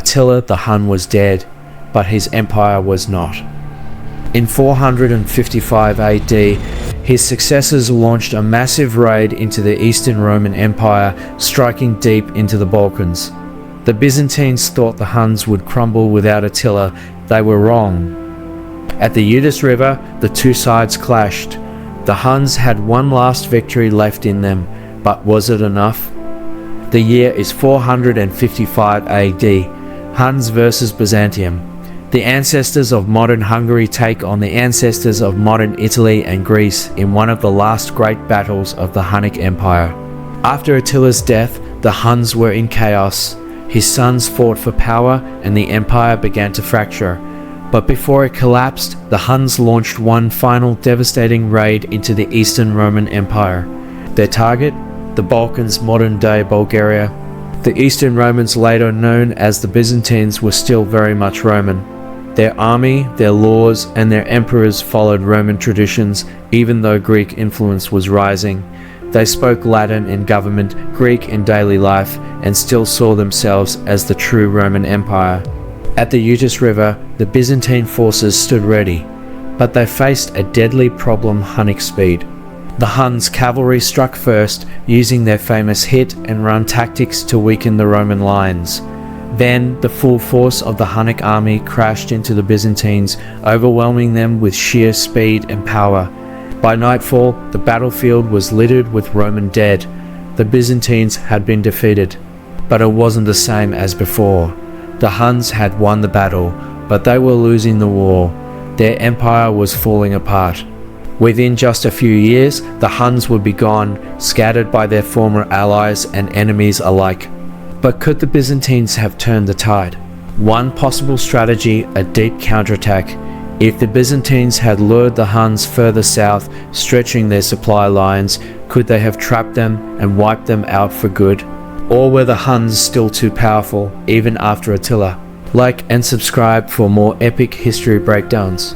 Attila the Hun was dead, but his empire was not. In 455 AD, his successors launched a massive raid into the Eastern Roman Empire, striking deep into the Balkans. The Byzantines thought the Huns would crumble without Attila. They were wrong. At the Euxine River, the two sides clashed. The Huns had one last victory left in them, but was it enough? The year is 455 AD, Huns versus Byzantium. The ancestors of modern Hungary take on the ancestors of modern Italy and Greece in one of the last great battles of the Hunnic Empire. After Attila's death, the Huns were in chaos. His sons fought for power and the empire began to fracture. But before it collapsed, the Huns launched one final devastating raid into the Eastern Roman Empire. Their target? The Balkans, modern-day Bulgaria. The Eastern Romans, later known as the Byzantines, were still very much Roman. Their army, their laws, and their emperors followed Roman traditions, even though Greek influence was rising. They spoke Latin in government, Greek in daily life, and still saw themselves as the true Roman Empire. At the Euxine River, the Byzantine forces stood ready, but they faced a deadly problem: Hunnic speed. The Huns' cavalry struck first, using their famous hit-and-run tactics to weaken the Roman lines. Then, the full force of the Hunnic army crashed into the Byzantines, overwhelming them with sheer speed and power. By nightfall, the battlefield was littered with Roman dead. The Byzantines had been defeated. But it wasn't the same as before. The Huns had won the battle, but they were losing the war. Their empire was falling apart. Within just a few years, the Huns would be gone, scattered by their former allies and enemies alike. But could the Byzantines have turned the tide? One possible strategy: a deep counterattack. If the Byzantines had lured the Huns further south, stretching their supply lines, could they have trapped them and wiped them out for good? Or were the Huns still too powerful, even after Attila? Like and subscribe for more epic history breakdowns.